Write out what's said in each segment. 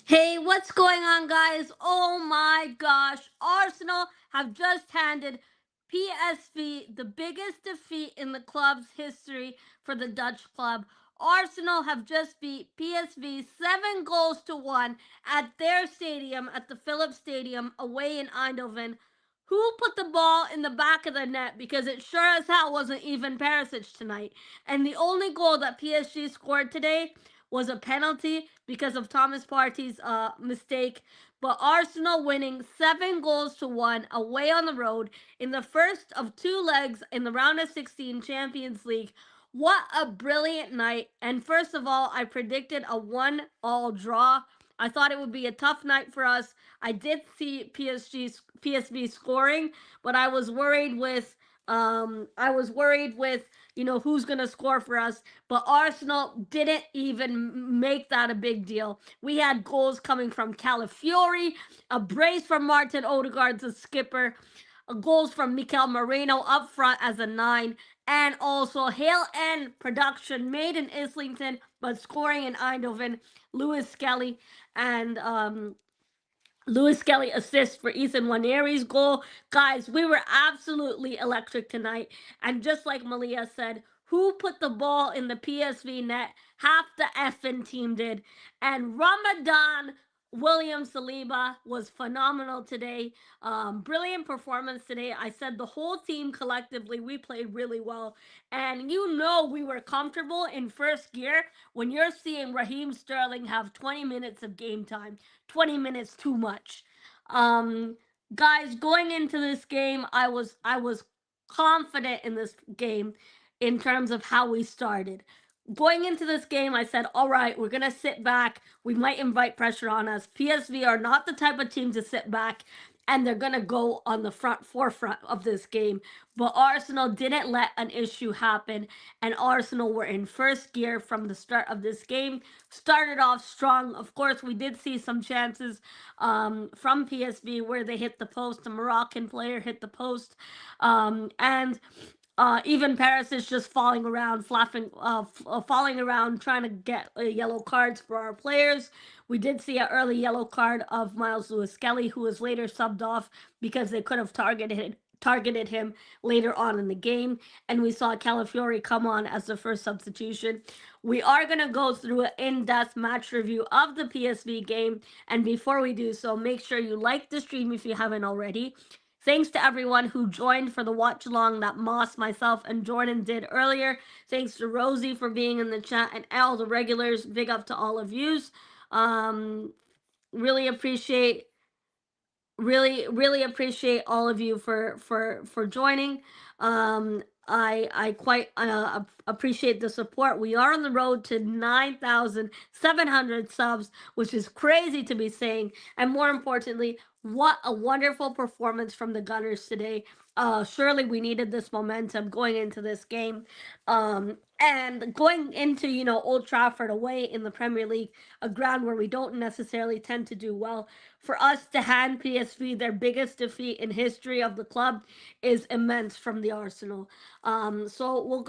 Hey, what's going on, guys? Oh my gosh, Arsenal have just handed PSV the biggest defeat in the club's history for the Dutch club. Arsenal have just beat PSV 7 goals to 1 at their stadium, at the Philips Stadium, away in Eindhoven. Who put the ball in the back of the net? Because it sure as hell wasn't even Perisic tonight. And the only goal that PSG scored today was a penalty because of Thomas Partey's mistake. But Arsenal winning 7 goals to 1 away on the road in the first of two legs in the round of 16 Champions League. What a brilliant night. And first of all, I predicted a 1-all draw. I thought it would be a tough night for us. I did see PSV scoring, but I was worried with who's going to score for us. But Arsenal didn't even make that a big deal. We had goals coming from Calafiori, a brace from Martin Odegaard, the skipper, goals from Mikel Moreno up front as a 9, and also Hale End production made in Islington, but scoring in Eindhoven. Lewis Skelly and Lewis Skelly assists for Ethan Waneri's goal. Guys, we were absolutely electric tonight. And just like Malia said, who put the ball in the PSV net? Half the effing team did. And Ramadan William Saliba was phenomenal today. Brilliant performance today. I said the whole team collectively, we played really well. And we were comfortable in first gear when you're seeing Raheem Sterling have 20 minutes of game time. 20 minutes too much. Um, Guys, going into this game, I was confident in this game in terms of how we started. Going into this game, I said, all right, we're going to sit back. We might invite pressure on us. PSV are not the type of team to sit back, and they're going to go on the forefront of this game. But Arsenal didn't let an issue happen, and Arsenal were in first gear from the start of this game. Started off strong. Of course, we did see some chances from PSV where they hit the post. The Moroccan player hit the post. And even Paris is just falling around, falling around, trying to get yellow cards for our players. We did see an early yellow card of Miles Lewis Skelly, who was later subbed off because they could have targeted him later on in the game. And we saw Calafiori come on as the first substitution. We are going to go through an in-depth match review of the PSV game. And before we do so, make sure you like the stream if you haven't already. Thanks to everyone who joined for the watch along that Moss, myself, and Jordan did earlier. Thanks to Rosie for being in the chat and all the regulars. Big up to all of yous. Um, really appreciate really appreciate all of you for joining. I quite appreciate the support. We are on the road to 9,700 subs, which is crazy to be saying. And more importantly, what a wonderful performance from the Gunners today. Surely we needed this momentum going into this game. And going into, Old Trafford away in the Premier League, a ground where we don't necessarily tend to do well. For us to hand PSV their biggest defeat in history of the club is immense from the Arsenal. So we'll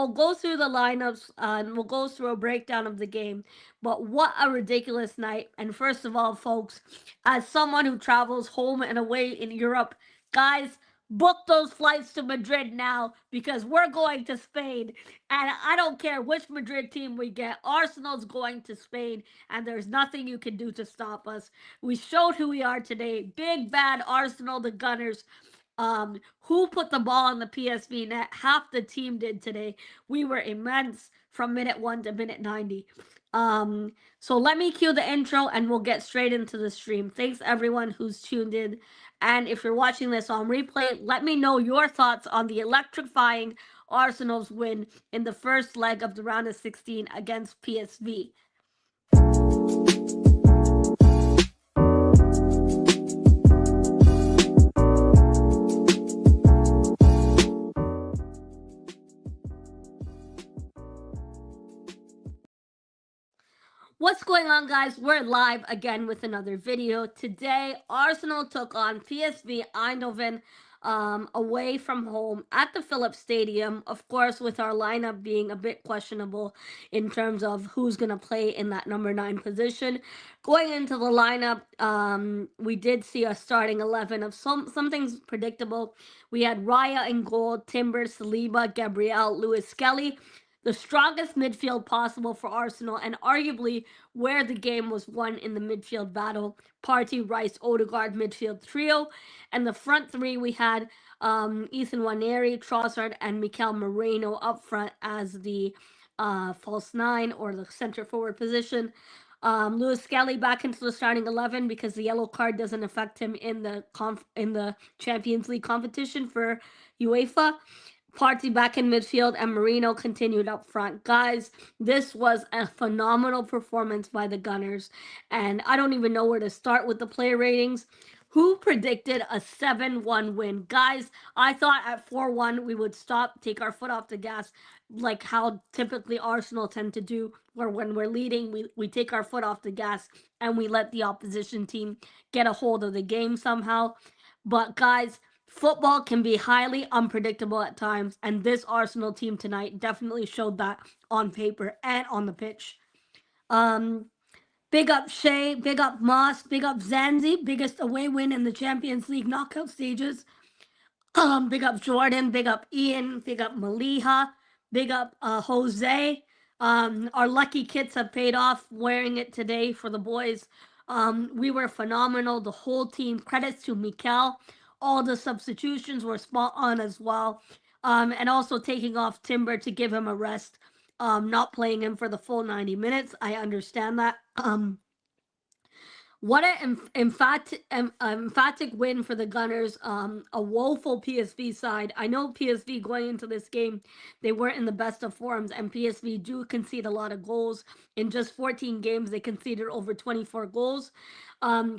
go through the lineups and we'll go through a breakdown of the game. But what a ridiculous night! And first of all, folks, as someone who travels home and away in Europe, guys, book those flights to Madrid now because we're going to Spain. And I don't care which Madrid team we get. Arsenal's going to Spain, and there's nothing you can do to stop us. We showed who we are today. Big bad Arsenal, the Gunners. Who put the ball in the PSV net? Half the team did today. We were immense from minute 1 to minute 90. So let me cue the intro and we'll get straight into the stream. Thanks everyone who's tuned in. And if you're watching this on replay, let me know your thoughts on the electrifying Arsenal's win in the first leg of the round of 16 against PSV. What's going on, guys? We're live again with another video. Today, Arsenal took on PSV Eindhoven. away from home at the Philips Stadium. Of course, with our lineup being a bit questionable in terms of who's going to play in that number 9 position. Going into the lineup, we did see a starting 11 of something's predictable. We had Raya in goal, Timber, Saliba, Gabriel, Lewis Skelly, the strongest midfield possible for Arsenal, and arguably where the game was won in the midfield battle. Partey, Rice, Odegaard midfield trio, and the front three we had Ethan Waneri, Trossard, and Mikel Moreno up front as the false nine or the center forward position. Lewis Skelly back into the starting 11 because the yellow card doesn't affect him in the Champions League competition for UEFA. Partey back in midfield, and Marino continued up front. Guys, this was a phenomenal performance by the Gunners, and I don't even know where to start with the player ratings. Who predicted a 7-1 win? Guys, I thought at 4-1 we would stop, take our foot off the gas, like how typically Arsenal tend to do, where when we're leading, we take our foot off the gas and we let the opposition team get a hold of the game somehow. But guys, football can be highly unpredictable at times, and this Arsenal team tonight definitely showed that on paper and on the pitch. Um, Big up Shea, big up Moss, big up Zanzi, biggest away win in the Champions League knockout stages. Big up Jordan, big up Ian, big up Maliha, big up Jose. Our lucky kits have paid off wearing it today for the boys. We were phenomenal, the whole team. Credits to Mikel. All the substitutions were spot on as well. And also taking off Timber to give him a rest. Not playing him for the full 90 minutes. I understand that. What an emphatic win for the Gunners. A woeful PSV side. I know PSV going into this game, they weren't in the best of forms, and PSV do concede a lot of goals. In just 14 games, they conceded over 24 goals.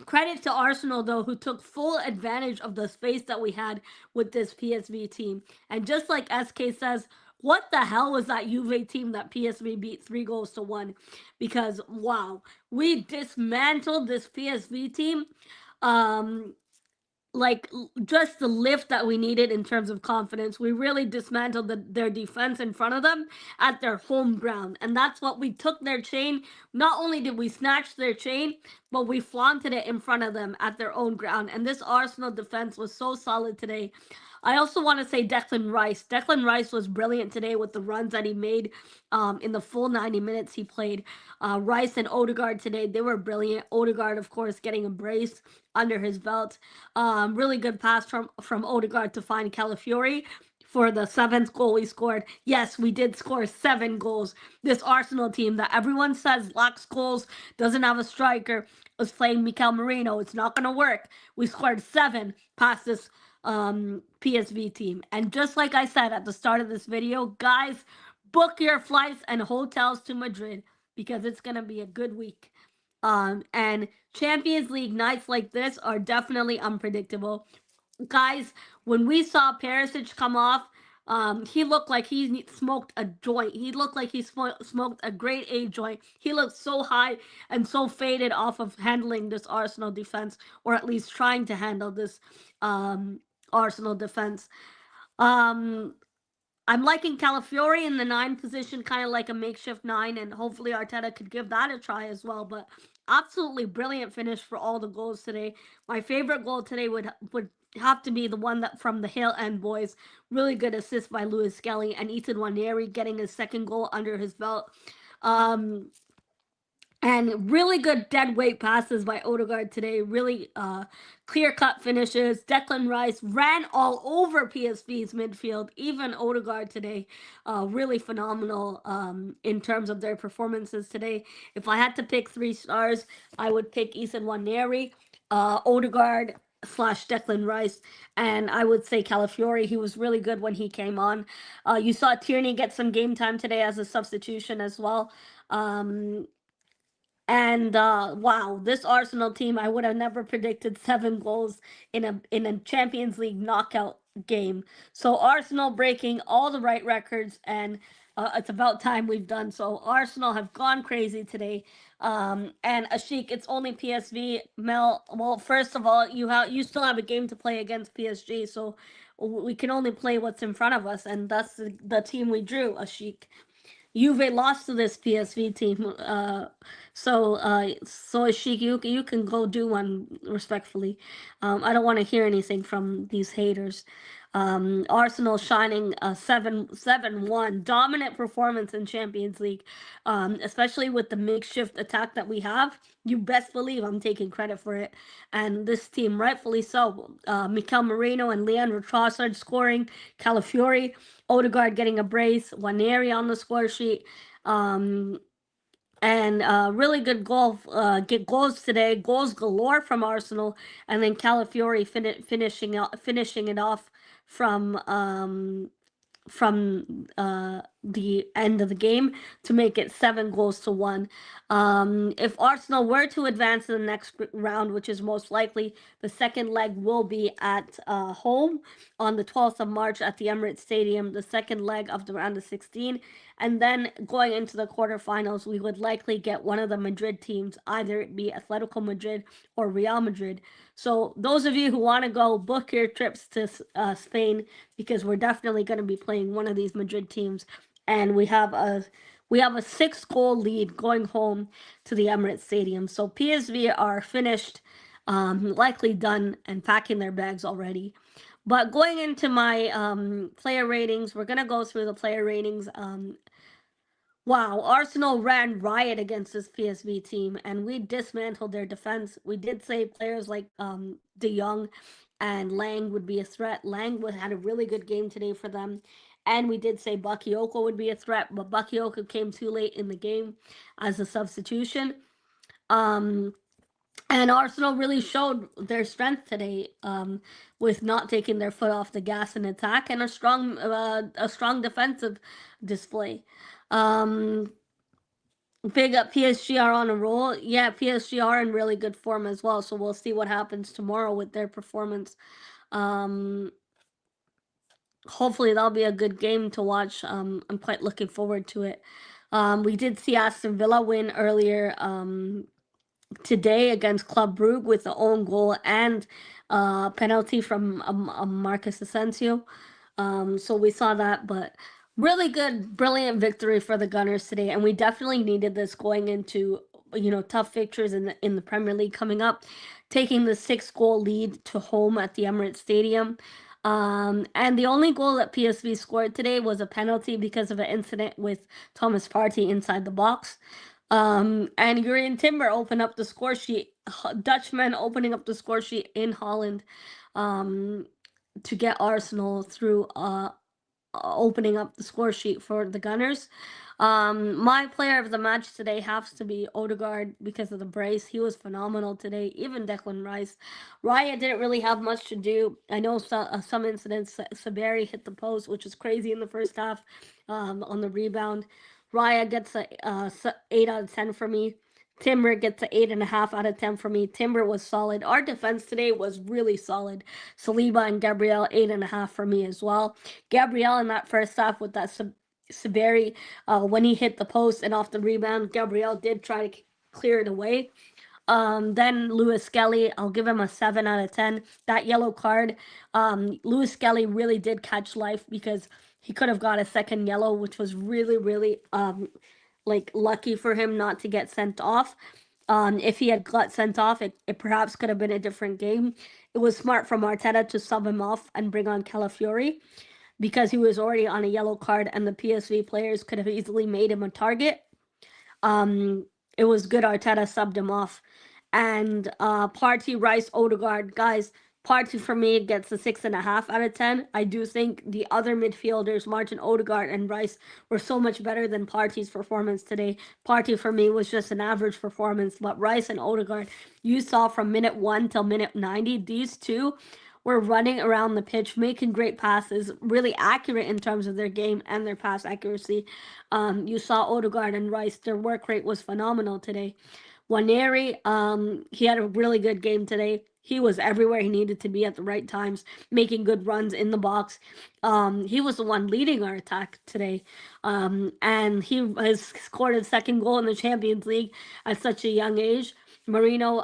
Credit to Arsenal, though, who took full advantage of the space that we had with this PSV team. And just like SK says, what the hell was that Juve team that PSV beat 3-1? Because, wow, we dismantled this PSV team. Um, like just the lift that we needed in terms of confidence. We really dismantled their defense in front of them at their home ground, and that's what we took their chain. Not only did we snatch their chain, but we flaunted it in front of them at their own ground. And this Arsenal defense was so solid today. I also want to say Declan Rice. Declan Rice was brilliant today with the runs that he made in the full 90 minutes he played. Rice and Odegaard today, they were brilliant. Odegaard, of course, getting a brace under his belt. Really good pass from Odegaard to find Calafiori for the 7th goal we scored. Yes, we did score 7 goals. This Arsenal team that everyone says lacks goals, doesn't have a striker, was playing Mikel Merino. It's not going to work. We scored 7 past this PSV team. And just like I said at the start of this video, guys, book your flights and hotels to Madrid because it's going to be a good week. And Champions League nights like this are definitely unpredictable. Guys, when we saw Perisic come off, he looked like he smoked a joint. He looked like he smoked a grade A joint. He looked so high and so faded off of handling this Arsenal defense, or at least trying to handle this Arsenal defense. Um, I'm liking Calafiori in the 9 position, kind of like a makeshift 9, and hopefully Arteta could give that a try as well. But absolutely brilliant finish for all the goals today. My favorite goal today would have to be the one that from the Hill End boys. Really good assist by Lewis Skelly and Ethan Waneri getting his 2nd goal under his belt. And really good dead weight passes by Odegaard today. Really clear-cut finishes. Declan Rice ran all over PSV's midfield. Even Odegaard today, really phenomenal in terms of their performances today. If I had to pick 3 stars, I would pick Ethan Waneri, Odegaard / Declan Rice, and I would say Calafiori. He was really good when he came on. You saw Tierney get some game time today as a substitution as well. And wow, this Arsenal team, I would have never predicted 7 goals in a Champions League knockout game. So Arsenal breaking all the right records, and it's about time we've done so. Arsenal have gone crazy today. And Ashik, it's only PSV. Mel, well, first of all, you still have a game to play against PSG, so we can only play what's in front of us, and that's the team we drew. Ashik. Juve lost to this PSV team. So Ashik, you can go do one respectfully. I don't want to hear anything from these haters. Arsenal shining a 7-1 dominant performance in Champions League, especially with the makeshift attack that we have. You best believe I'm taking credit for it, and this team rightfully so. Mikel Merino and Leandro Trossard scoring, Calafiori, Odegaard getting a brace, Waneri on the score sheet. Um, and really good get goals today, goals galore from Arsenal, and then Calafiori finishing it off from the end of the game to make it 7 goals to 1. If Arsenal were to advance to the next round, which is most likely, the second leg will be at home on the 12th of March at the Emirates Stadium, the second leg of the round of 16. And then going into the quarterfinals, we would likely get one of the Madrid teams, either it be Atletico Madrid or Real Madrid. So those of you who want to go, book your trips to Spain, because we're definitely going to be playing one of these Madrid teams, and we have a 6-goal lead going home to the Emirates Stadium. So PSV are finished, likely done and packing their bags already. But going into my player ratings, we're gonna go through the player ratings. Wow, Arsenal ran riot against this PSV team, and we dismantled their defense. We did say players like De Jong and Lang would be a threat. Lang had a really good game today for them. And we did say Bakayoko would be a threat, but Bakayoko came too late in the game as a substitution. Um, and Arsenal really showed their strength today, with not taking their foot off the gas in attack, and a strong defensive display. Um, Big up PSG are on a roll. Yeah, PSG are in really good form as well. So we'll see what happens tomorrow with their performance. Um, Hopefully that'll be a good game to watch. I'm quite looking forward to it. We did see Aston Villa win earlier today against Club Brugge with the own goal and penalty from Marcus Asensio. So we saw that, but really good, brilliant victory for the Gunners today, and we definitely needed this going into tough fixtures in the Premier League coming up, taking the 6-goal lead to home at the Emirates Stadium. And the only goal that PSV scored today was a penalty because of an incident with Thomas Partey inside the box. And Jurriën Timber opened up the score sheet. Dutchman opening up the score sheet in Holland, to get Arsenal through, opening up the score sheet for the Gunners. My player of the match today has to be Odegaard because of the brace. He was phenomenal today. Even Declan Rice. Raya didn't really have much to do. I know some incidents. Saberi hit the post, which was crazy in the first half, on the rebound. Raya gets a 8 out of 10 for me. Timber gets an 8.5 out of 10 for me. Timber was solid. Our defense today was really solid. Saliba and Gabriel, 8.5 for me as well. Gabriel in that first half with that Saberi, when he hit the post and off the rebound, Gabriel did try to clear it away. Then Lewis Skelly, I'll give him a 7 out of 10. That yellow card, Lewis Skelly really did catch life because he could have got a second yellow, which was really, really lucky for him not to get sent off. If he had got sent off, it perhaps could have been a different game. It was smart from Arteta to sub him off and bring on Calafiori because he was already on a yellow card and the PSV players could have easily made him a target. It was good Arteta subbed him off. And Partey, Rice, Odegaard, guys, Partey for me gets a 6.5 out of 10. I do think the other midfielders, Martin Odegaard and Rice, were so much better than Partey's performance today. Partey for me was just an average performance, but Rice and Odegaard, you saw from minute 1 till minute 90, these two were running around the pitch, making great passes, really accurate in terms of their game and their pass accuracy. You saw Odegaard and Rice, their work rate was phenomenal today. Waneri, he had a really good game today. He was everywhere he needed to be at the right times, making good runs in the box. He was the one leading our attack today, and he has scored his second goal in the Champions League at such a young age. Marino,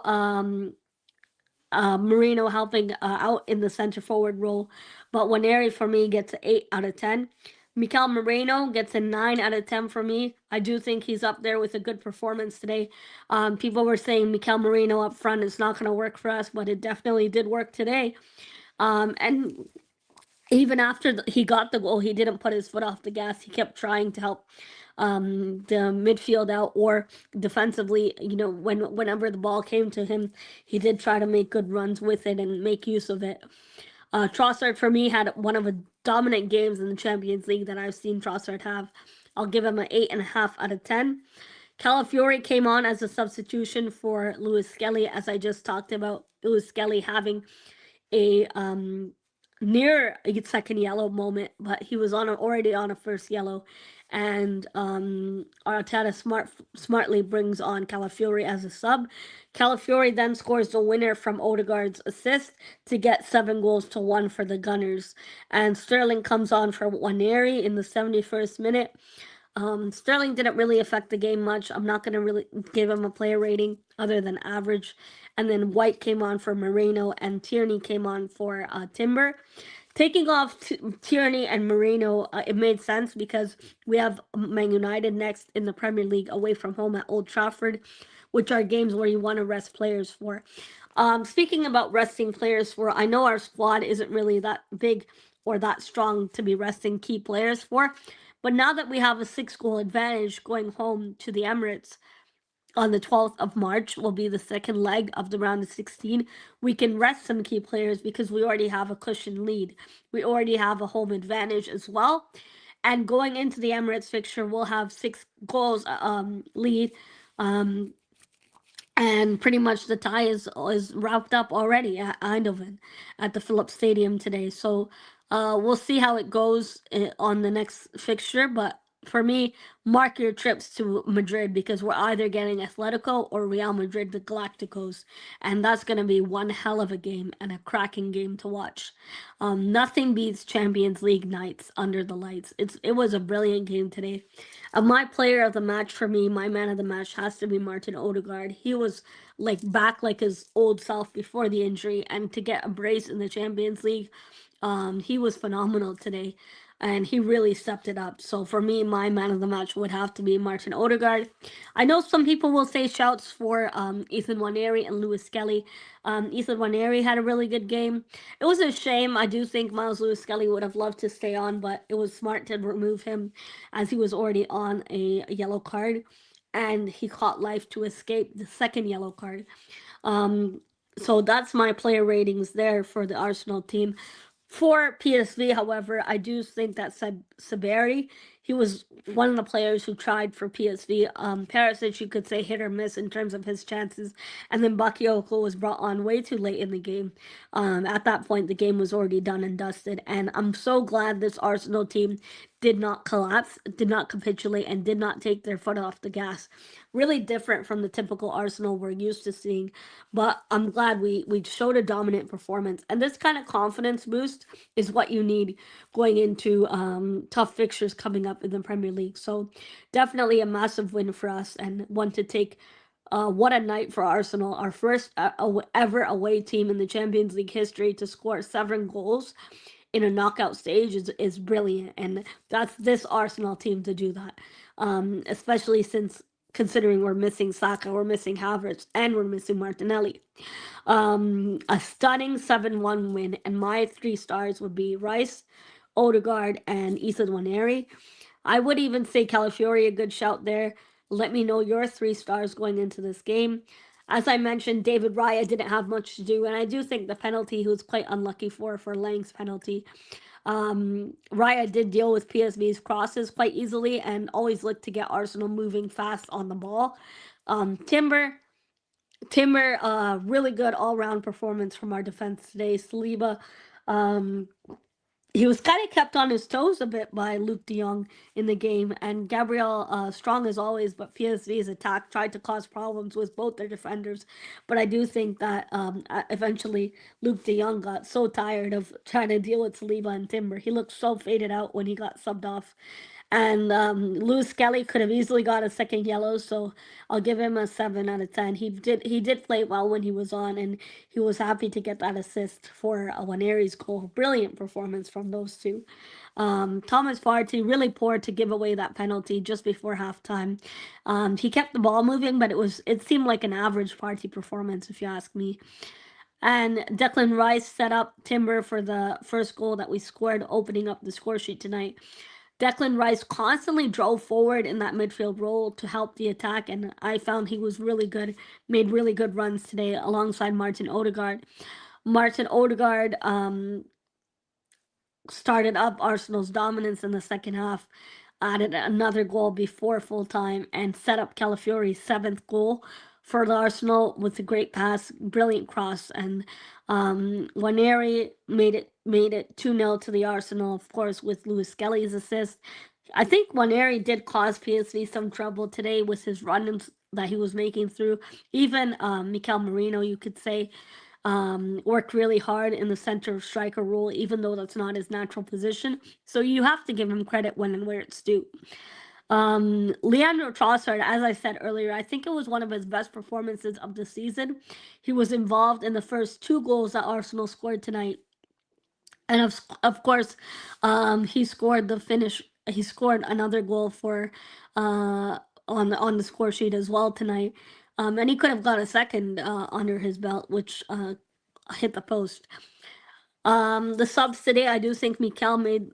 Marino helping out in the center forward role, but Waneri for me gets an 8 out of 10. Mikel Moreno gets a 9 out of 10 for me. I do think he's up there with a good performance today. People were saying Mikel Moreno up front is not going to work for us, but it definitely did work today. And even after he got the goal, he didn't put his foot off the gas. He kept trying to help the midfield out, or defensively. Whenever the ball came to him, he did try to make good runs with it and make use of it. Trossard for me had one of the dominant games in the Champions League that I've seen Trossard have. I'll give him an 8.5 out of 10. Calafiori came on as a substitution for Lewis Skelly, as I just talked about. Lewis Skelly having a near a second yellow moment, but he was already on a first yellow, and Arteta smartly brings on Calafiori as a sub. Calafiori then scores the winner from Odegaard's assist to get 7 goals to 1 for the Gunners, and Sterling comes on for Waneri in the 71st minute. Sterling didn't really affect the game much. I'm not going to really give him a player rating other than average. And then White came on for Moreno, and Tierney came on for Timber. Taking off Tierney and Moreno, it made sense because we have Man United next in the Premier League away from home at Old Trafford, which are games where you want to rest players for. Speaking about resting players for, I know our squad isn't really that big or that strong to be resting key players for, but now that we have a 6 goal advantage going home to the Emirates on the 12th of March, will be the second leg of the round of 16, we can rest some key players because we already have a cushion lead. We already have a home advantage as well. And going into the Emirates fixture, we'll have 6 goals lead. And pretty much the tie is wrapped up already at Eindhoven at the Philips Stadium today. So we'll see how it goes on the next fixture. But for me, mark your trips to Madrid because we're either getting Atletico or Real Madrid, the Galacticos, and that's going to be one hell of a game and a cracking game to watch. Nothing beats Champions League nights under the lights. It was a brilliant game today. My player of the match for me, my man of the match has to be Martin Odegaard. He was like back like his old self before the injury, and to get a brace in the Champions League, he was phenomenal today, and he really stepped it up. So for me, my man of the match would have to be Martin Odegaard. I know some people will say shouts for Ethan Waneri and Lewis Skelly. Ethan Waneri had a really good game. It was a shame. I do think Miles Lewis Skelly would have loved to stay on, but it was smart to remove him as he was already on a yellow card, and he caught life to escape the second yellow card. So that's my player ratings there for the Arsenal team. For PSV, however, I do think that Saberi, he was one of the players who tried for PSV. Perisic, you could say, hit or miss in terms of his chances. And then Bakayoko was brought on way too late in the game. At that point, the game was already done and dusted. And I'm so glad this Arsenal team did not collapse, did not capitulate, and did not take their foot off the gas. Really different from the typical Arsenal we're used to seeing. But I'm glad we showed a dominant performance. And this kind of confidence boost is what you need going into tough fixtures coming up in the Premier League. So definitely a massive win for us, and one to take. What a night for Arsenal, our first ever away team in the Champions League history to score 7 goals in a knockout stage is brilliant, and that's this Arsenal team to do that. Especially since considering we're missing Saka, we're missing Havertz, and we're missing Martinelli. A stunning 7-1 win, and my 3 stars would be Rice, Odegaard, and Ethan Waneri. I would even say Calafiori a good shout there. Let me know your 3 stars going into this game. As I mentioned, David Raya didn't have much to do, and I do think the penalty he was quite unlucky for Lang's penalty. Raya did deal with PSV's crosses quite easily and always looked to get Arsenal moving fast on the ball. Timber, really good all-round performance from our defense today. Saliba, he was kind of kept on his toes a bit by Luke de Jong in the game, and Gabriel strong as always, but PSV's attack tried to cause problems with both their defenders. But I do think that eventually Luke de Jong got so tired of trying to deal with Saliba and Timber. He looked so faded out when he got subbed off. And Lewis Kelly could have easily got a second yellow, so I'll give him a 7 out of 10. He did play well when he was on, and he was happy to get that assist for Waneri's goal. Brilliant performance from those two. Thomas Partey really poor to give away that penalty just before halftime. He kept the ball moving, but it seemed like an average Partey performance, if you ask me. And Declan Rice set up Timber for the first goal that we scored, opening up the score sheet tonight. Declan Rice constantly drove forward in that midfield role to help the attack, and I found he was really good, made really good runs today alongside Martin Odegaard. Martin Odegaard started up Arsenal's dominance in the second half, added another goal before full time, and set up Calafiori's seventh goal for the Arsenal with a great pass, brilliant cross, and Waneri made it 2-0 to the Arsenal, of course, with Lewis Skelly's assist. I think Waneri did cause PSV some trouble today with his runs that he was making through. Even Mikel Merino, you could say, worked really hard in the center striker role, even though that's not his natural position. So you have to give him credit when and where it's due. Leandro Trossard, as I said earlier, I think it was one of his best performances of the season. He was involved in the first two goals that Arsenal scored tonight. And of course, he scored the finish. He scored another goal for on the score sheet as well tonight. And he could have got a second under his belt, which hit the post. The subs today, I do think Mikel made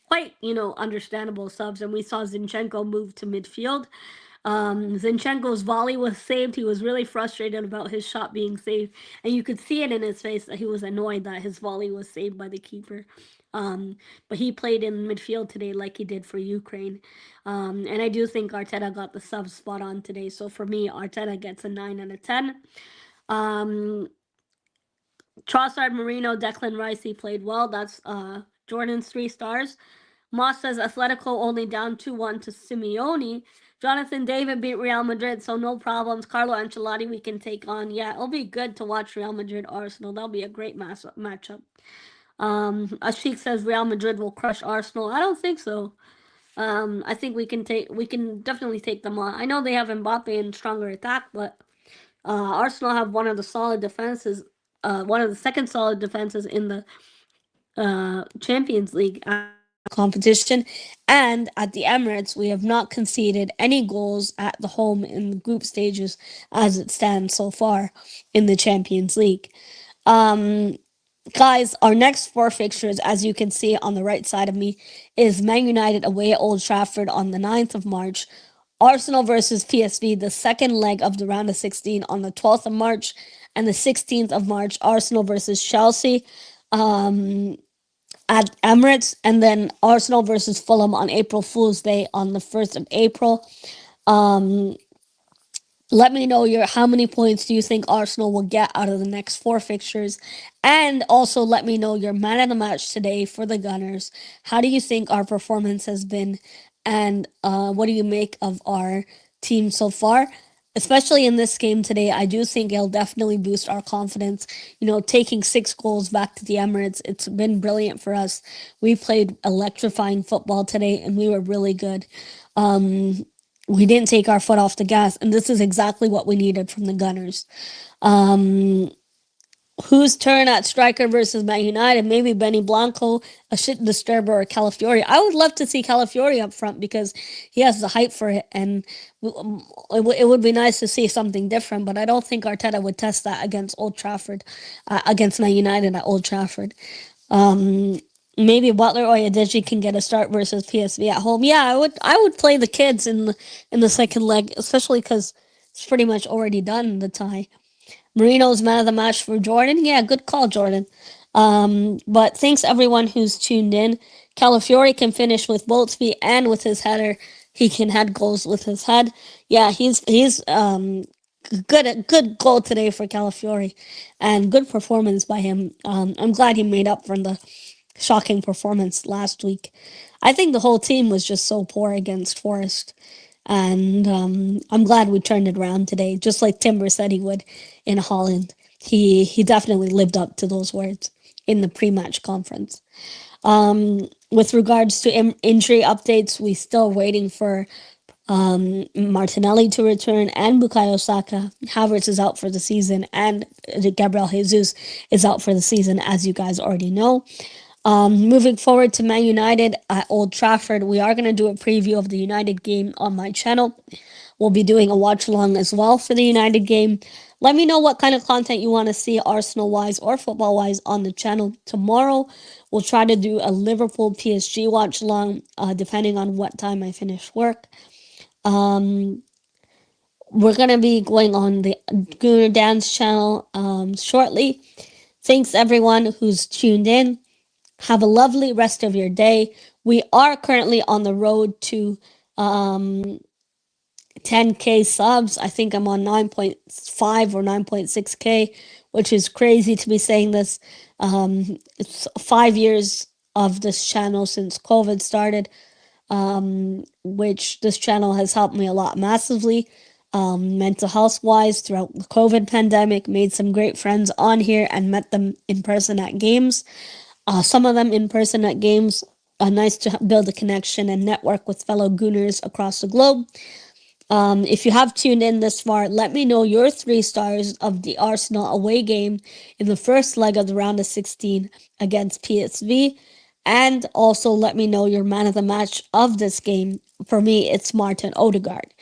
quite understandable subs, and we saw Zinchenko move to midfield. Zinchenko's volley was saved. He was really frustrated about his shot being saved, and you could see it in his face that he was annoyed that his volley was saved by the keeper. But he played in midfield today like he did for Ukraine. And I do think Arteta got the sub spot on today. So for me, Arteta gets a 9 out of 10. Trossard, Marino, Declan Rice, he played well. That's Jordan's 3 stars. Moss says Atletico only down 2-1 to Simeone. Jonathan David beat Real Madrid, so no problems. Carlo Ancelotti we can take on. Yeah, it'll be good to watch Real Madrid Arsenal. That'll be a great matchup. Ashik says Real Madrid will crush Arsenal. I don't think so. I think we can definitely take them on. I know they have Mbappe and stronger attack, but Arsenal have one of the solid defenses, one of the second solid defenses in the Champions League competition, and at the Emirates, we have not conceded any goals at the home in the group stages as it stands so far in the Champions League. Guys, our next 4 fixtures, as you can see on the right side of me, is Man United away at Old Trafford on the 9th of March, Arsenal versus PSV, the second leg of the round of 16 on the 12th of March, and the 16th of March, Arsenal versus Chelsea at Emirates, and then Arsenal versus Fulham on April Fool's Day on the 1st of April. Let me know how many points do you think Arsenal will get out of the next 4 fixtures, and also let me know your man of the match today for the Gunners. How do you think our performance has been, and what do you make of our team so far? Especially in this game today, I do think it'll definitely boost our confidence. Taking 6 goals back to the Emirates, it's been brilliant for us. We played electrifying football today, and we were really good. We didn't take our foot off the gas, and this is exactly what we needed from the Gunners. Whose turn at striker versus Man United? Maybe Benny Blanco, a shit disturber, or Calafiori. I would love to see Calafiori up front because he has the height for it, and it would be nice to see something different. But I don't think Arteta would test that against Old Trafford, against Man United at Old Trafford. Maybe Butler or Adeji can get a start versus PSV at home. Yeah, I would play the kids in the second leg, especially because it's pretty much already done the tie. Marino's man of the match for Jordan. Yeah, good call, Jordan. But thanks everyone who's tuned in. Calafiori can finish with both feet and with his header. He can head goals with his head. Yeah, he's good goal today for Calafiori, and good performance by him. I'm glad he made up for the shocking performance last week. I think the whole team was just so poor against Forest. And I'm glad we turned it around today, just like Timber said he would in Holland. He definitely lived up to those words in the pre-match conference. With regards to injury updates, we still waiting for Martinelli to return and Bukayo Saka. Havertz is out for the season, and Gabriel Jesus is out for the season, as you guys already know. Moving forward to Man United at Old Trafford, we are going to do a preview of the United game on my channel. We'll be doing a watch along as well for the United game. Let me know what kind of content you want to see Arsenal wise or football wise on the channel. Tomorrow, we'll try to do a Liverpool PSG watch along, depending on what time I finish work. Um, we're going to be going on the Gooner Dance channel shortly. Thanks everyone who's tuned in. Have a lovely rest of your day. We are currently on the road to 10K subs. I think I'm on 9.5 or 9.6K, which is crazy to be saying this. It's 5 years of this channel since COVID started, which this channel has helped me a lot massively. Mental health wise throughout the COVID pandemic, made some great friends on here and met them in person at games. Some of them in person at games. Nice to build a connection and network with fellow Gooners across the globe. If you have tuned in this far, let me know your 3 stars of the Arsenal away game in the first leg of the round of 16 against PSV. And also let me know your man of the match of this game. For me, it's Martin Odegaard.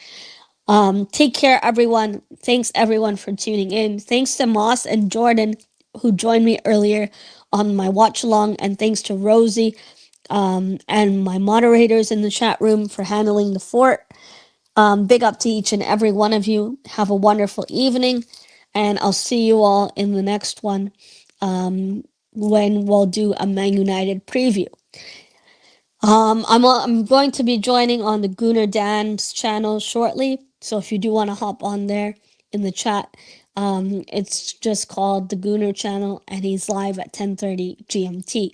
Take care, everyone. Thanks, everyone, for tuning in. Thanks to Moss and Jordan, who joined me earlier on my watch along. And thanks to Rosie and my moderators in the chat room for handling the fort. Big up to each and every one of you. Have a wonderful evening, and I'll see you all in the next one when we'll do a Man United preview. I'm going to be joining on the Gooner Dan's channel shortly, so if you do want to hop on there in the chat, it's just called the Gooner channel, and he's live at 10:30 GMT.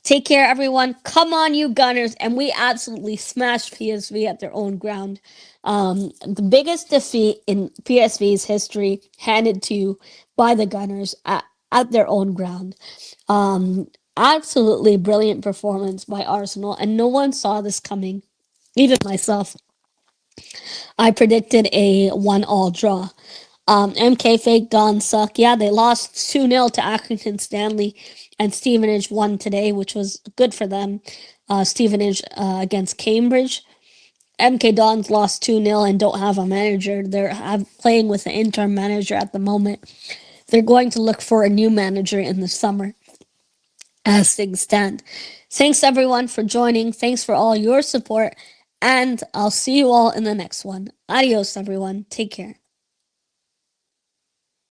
Take care, everyone. Come on, you Gunners. And we absolutely smashed PSV at their own ground. The biggest defeat in PSV's history handed to by the Gunners at their own ground. Absolutely brilliant performance by Arsenal, and no one saw this coming. Even myself. I predicted a 1-all draw. MK Fake Gone suck. Yeah, they lost 2-0 to Accrington Stanley, and Stevenage won today, which was good for them. Stevenage against Cambridge. MK Dons lost 2-0 and don't have a manager. They're playing with an interim manager at the moment. They're going to look for a new manager in the summer as things stand. Thanks everyone for joining. Thanks for all your support. And I'll see you all in the next one. Adios, everyone. Take care.